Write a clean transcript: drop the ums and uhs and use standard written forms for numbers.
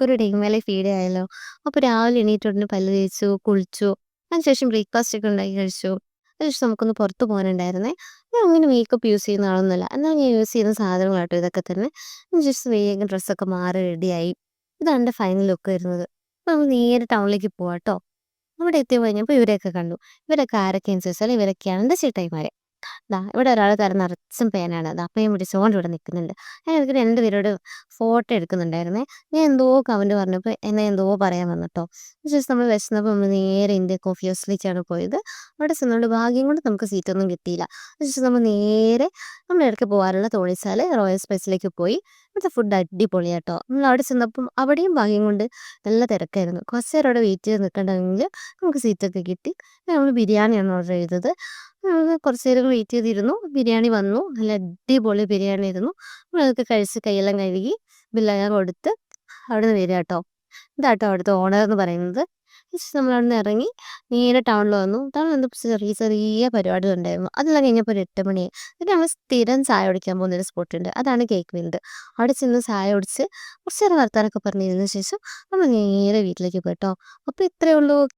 നമുക്കൊരു day in my life video ആയല്ലോ. അപ്പോൾ രാവിലെ എണീറ്റ ഉടനെ പല്ല് തേച്ചു, കുളിച്ചു. അതിനുശേഷം ബ്രേക്ക്ഫാസ്റ്റ് ഒക്കെ ഉണ്ടാക്കി കഴിച്ചു. അതിനുശേഷം നമുക്കൊന്ന് പുറത്ത് പോകാനുണ്ടായിരുന്നേ. ഞാൻ അങ്ങനെ മേക്കപ്പ് യൂസ് ചെയ്യുന്ന ആളൊന്നുമല്ല. എന്നാൽ ഞാൻ യൂസ് ചെയ്യുന്ന സാധനങ്ങളാട്ടോ ഇതൊക്കെ തന്നെ. ഞാൻ ജസ്റ്റ് വേഗം ഡ്രസ്സൊക്കെ മാറി റെഡിയായി. ഇതാണ് എൻ്റെ ഫൈനൽ ലുക്ക് വരുന്നത്. അപ്പോൾ നമ്മൾ നേരെ ടൗണിലേക്ക് പോവാട്ടോ. അവിടെ എത്തി കഴിഞ്ഞപ്പോൾ ഇവരെയൊക്കെ കണ്ടു. ഇവരൊക്കെ ആരൊക്കെയാണെന്ന് ചോദിച്ചാൽ ഇവരൊക്കെയാണ് എൻ്റെ ചേട്ടായിമാർ. ഇവിടെ ഒരാൾ തല നിറച്ചും പേനാണ്. അപ്പയും പിടിച്ചോണ്ട് ഇവിടെ നിൽക്കുന്നുണ്ട്. ഞാൻ ഇവർക്ക് രണ്ടുപേരോട് ഫോട്ടോ എടുക്കുന്നുണ്ടായിരുന്നേ. ഞാൻ എന്തോ കമന്റ് പറഞ്ഞപ്പോൾ എന്നെ എന്തോ പറയാൻ വന്നുട്ടോ. ജസ്റ്റ് നമ്മൾ വിശന്നപ്പോൾ നമ്മൾ നേരെ ഇന്ത്യ കോഫി ഹൗസിലേക്കാണ് പോയത്. അവിടെ ചെന്നുകൊണ്ട് ഭാഗ്യം കൊണ്ട് നമുക്ക് സീറ്റൊന്നും കിട്ടിയില്ല. ജസ്റ്റ് നമ്മൾ നേരെ നമ്മൾ ഇടയ്ക്ക് പോകാറുള്ള തോണിച്ചാൽ റോയൽ സ്പേസിലേക്ക് പോയി. ഇവിടുത്തെ ഫുഡ് അടിപൊളിയാട്ടോ. നമ്മൾ അവിടെ ചെന്നപ്പം അവിടെയും ഭാഗ്യം കൊണ്ട് നല്ല തിരക്കായിരുന്നു. കുറച്ച് നേരം അവിടെ വെയിറ്റ് ചെയ്ത് നിൽക്കണമെങ്കിൽ നമുക്ക് സീറ്റൊക്കെ കിട്ടി. നമ്മൾ ബിരിയാണിയാണ് ഓർഡർ ചെയ്തത്. കുറച്ച് നേരം വെയിറ്റ് ചെയ്തിരുന്നു. ബിരിയാണി വന്നു. നല്ല അടിപൊളി ബിരിയാണി ആയിരുന്നു. നമ്മളതൊക്കെ കഴിച്ച് കൈയെല്ലാം കഴുകി ബില്ലെല്ലാം കൊടുത്ത് അവിടുന്ന് വരിക. ഇതാട്ടോ അവിടുത്തെ ഓണർ എന്ന് പറയുന്നത്. ജസ്റ്റ് നമ്മളവിടുന്ന് ഇറങ്ങി നേരെ ടൗണിൽ വന്നു. ടൗണിൽ വന്നപ്പോൾ ചെറിയ ചെറിയ പരിപാടികളുണ്ടായിരുന്നു. അതെല്ലാം കഴിഞ്ഞപ്പോൾ ഒരു 8 മണിയായി. എന്നിട്ട് ഞങ്ങൾ സ്ഥിരം ചായ കുടിക്കാൻ പോകുന്നൊരു സ്പോട്ടുണ്ട്. അതാണ് കേക്ക് വേൾഡ്. അവിടെ ചെന്ന് ചായ കുടിച്ച് കുറച്ച് നേരം വർത്താനമൊക്കെ പറഞ്ഞിരുന്ന ശേഷം നമ്മൾ നേരെ വീട്ടിലേക്ക് പോയിട്ടോ. അപ്പോൾ ഇത്രയേ ഉള്ളൂ.